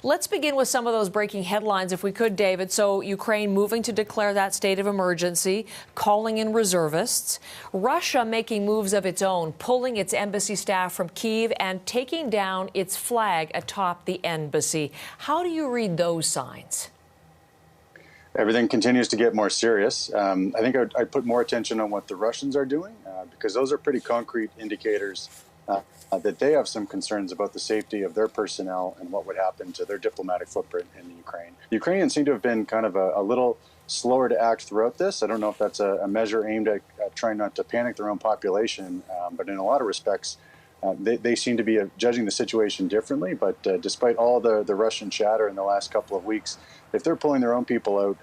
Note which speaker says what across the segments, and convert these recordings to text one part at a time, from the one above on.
Speaker 1: Let's begin with some of those breaking headlines, if we could, David. So Ukraine moving to declare that state of emergency, calling in reservists. Russia making moves of its own, pulling its embassy staff from Kyiv and taking down its flag atop the embassy. How do you read those signs?
Speaker 2: Everything continues to get more serious. I think I'd put more attention on what the Russians are doing, because those are pretty concrete indicators that they have some concerns about the safety of their personnel and what would happen to their diplomatic footprint in the Ukraine. The Ukrainians seem to have been kind of a little slower to act throughout this. I don't know if that's a measure aimed at trying not to panic their own population, but in a lot of respects, they seem to be judging the situation differently. But despite all the Russian chatter in the last couple of weeks, if they're pulling their own people out,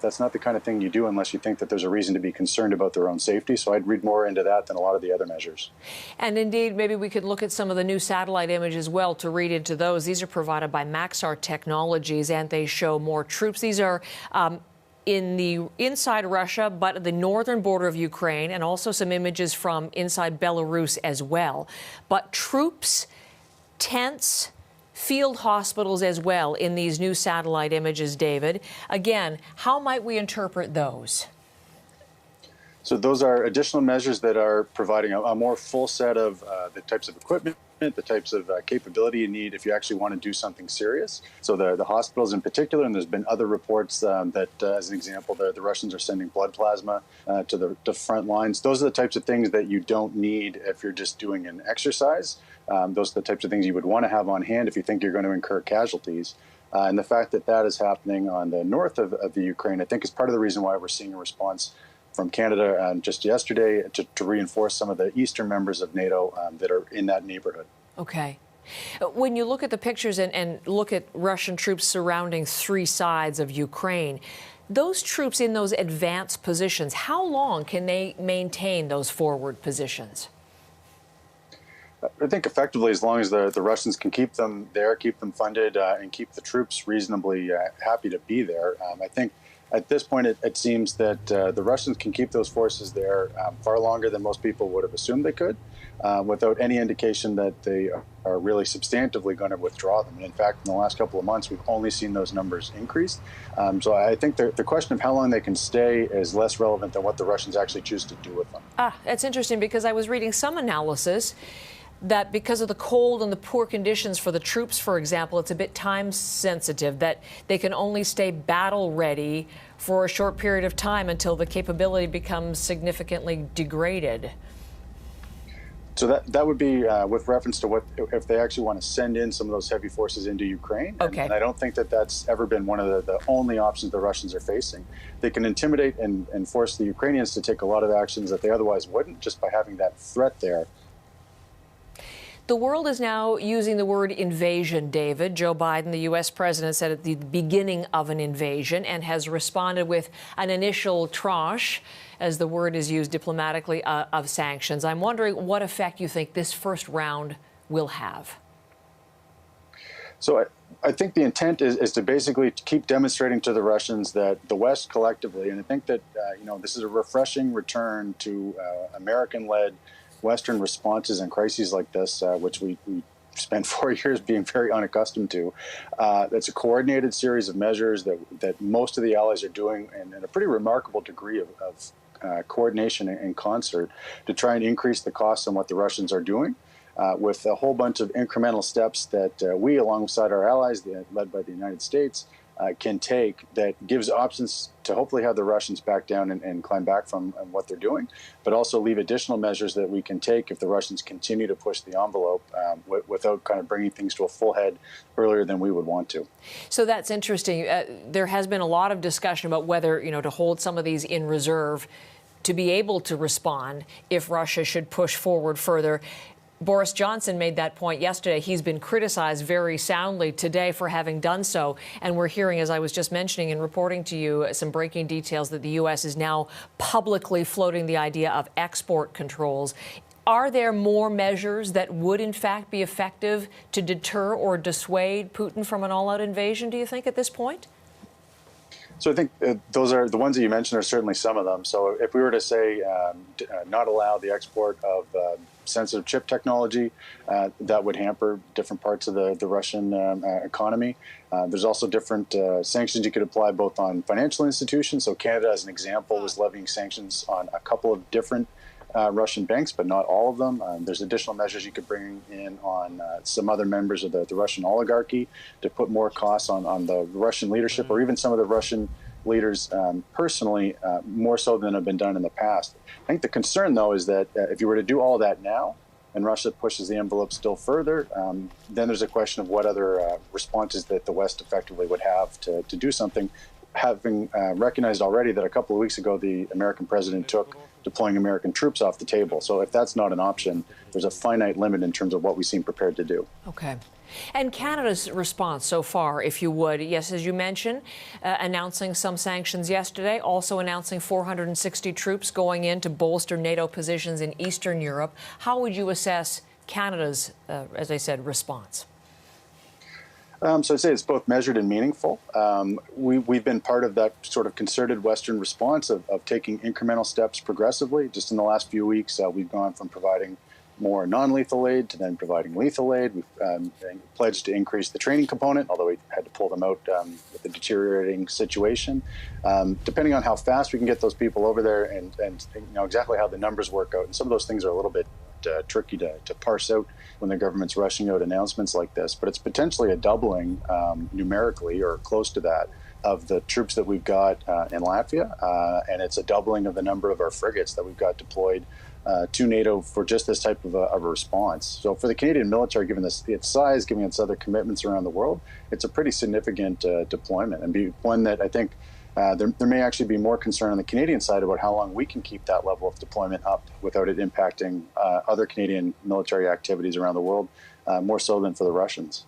Speaker 2: that's not the kind of thing you do unless you think that there's a reason to be concerned about their own safety. So I'd read more into that than a lot of the other measures. And
Speaker 1: indeed, maybe we could look at some of the new satellite images as well to read into those. These are provided by Maxar Technologies, and they show more troops. These are inside Russia, but at the northern border of Ukraine, and also some images from inside Belarus as well. But troops, tents, field hospitals as well in these new satellite images, David. Again, how might we interpret those?
Speaker 2: So those are additional measures that are providing a more full set of the types of equipment, the types of capability you need if you actually want to do something serious. So the hospitals in particular, and there's been other reports that, as an example, the Russians are sending blood plasma to the front lines. Those are the types of things that you don't need if you're just doing an exercise. Those are the types of things you would want to have on hand if you think you're going to incur casualties. And the fact that that is happening on the north of the Ukraine, I think, is part of the reason why we're seeing a response from Canada just yesterday to reinforce some of the eastern members of NATO that are in that neighborhood.
Speaker 1: Okay. When you look at the pictures and look at Russian troops surrounding three sides of Ukraine, those troops in those advanced positions, how long can they maintain those forward positions?
Speaker 2: I think effectively as long as the Russians can keep them there, keep them funded, and keep the troops reasonably happy to be there. I think at this point it seems that the Russians can keep those forces there far longer than most people would have assumed they could, without any indication that they are really substantively going to withdraw them. And in fact, in the last couple of months, we've only seen those numbers increase. So I think the question of how long they can stay is less relevant than what the Russians actually choose to do with them.
Speaker 1: That's interesting, because I was reading some analysis that because of the cold and the poor conditions for the troops, for example, it's a bit time sensitive, that they can only stay battle ready for a short period of time until the capability becomes significantly degraded.
Speaker 2: So that would be with reference to what if they actually want to send in some of those heavy forces into Ukraine.
Speaker 1: Okay.
Speaker 2: And I don't think that that's ever been one of the only options the Russians are facing. They can intimidate and force the Ukrainians to take a lot of actions that they otherwise wouldn't, just by having that threat there.
Speaker 1: The world is now using the word invasion, David. Joe Biden, the U.S. president, said at the beginning of an invasion and has responded with an initial tranche, as the word is used diplomatically, of sanctions. I'm wondering what effect you think this first round will have.
Speaker 2: So I think the intent is to basically keep demonstrating to the Russians that the West collectively, and I think that this is a refreshing return to American-led Western responses in crises like this, which we spent 4 years being very unaccustomed to. That's a coordinated series of measures that most of the allies are doing in a pretty remarkable degree of coordination and concert to try and increase the costs on what the Russians are doing, with a whole bunch of incremental steps that we, alongside our allies, led by the United States, can take that gives options to hopefully have the Russians back down and climb back from what they're doing, but also leave additional measures that we can take if the Russians continue to push the envelope without kind of bringing things to a full head earlier than we would want to.
Speaker 1: So that's interesting. There has been a lot of discussion about whether, to hold some of these in reserve to be able to respond if Russia should push forward further. Boris Johnson made that point yesterday. He's been criticized very soundly today for having done so. And we're hearing, as I was just mentioning and reporting to you, some breaking details that the U.S. is now publicly floating the idea of export controls. Are there more measures that would, in fact, be effective to deter or dissuade Putin from an all-out invasion, do you think, at this point?
Speaker 2: So I think those are the ones that you mentioned are certainly some of them. So if we were to say not allow the export of sensitive chip technology that would hamper different parts of the Russian economy. There's also different sanctions you could apply both on financial institutions. So Canada, as an example, was levying sanctions on a couple of different Russian banks, but not all of them. There's additional measures you could bring in on some other members of the Russian oligarchy to put more costs on the Russian leadership, or even some of the Russian leaders personally, more so than have been done in the past. I think the concern, though, is that if you were to do all that now, and Russia pushes the envelope still further, then there's a question of what other responses that the West effectively would have to do something, having recognized already that a couple of weeks ago the American president took deploying American troops off the table. So if that's not an option, there's a finite limit in terms of what we seem prepared to do.
Speaker 1: Okay. And Canada's response so far, if you would, yes, as you mentioned, announcing some sanctions yesterday, also announcing 460 troops going in to bolster NATO positions in Eastern Europe. How would you assess Canada's, as I said, response?
Speaker 2: So I'd say it's both measured and meaningful. We've been part of that sort of concerted Western response of taking incremental steps progressively. Just in the last few weeks, we've gone from providing more non-lethal aid to then providing lethal aid. We've pledged to increase the training component, although we had to pull them out with the deteriorating situation. Depending on how fast we can get those people over there and you know exactly how the numbers work out. And some of those things are a little bit tricky to parse out when the government's rushing out announcements like this. But it's potentially a doubling numerically or close to that of the troops that we've got in Latvia. And it's a doubling of the number of our frigates that we've got deployed to NATO for just this type of a response. So for the Canadian military, given its size, given its other commitments around the world, it's a pretty significant deployment, and be one that I think there may actually be more concern on the Canadian side about how long we can keep that level of deployment up without it impacting other Canadian military activities around the world, more so than for the Russians.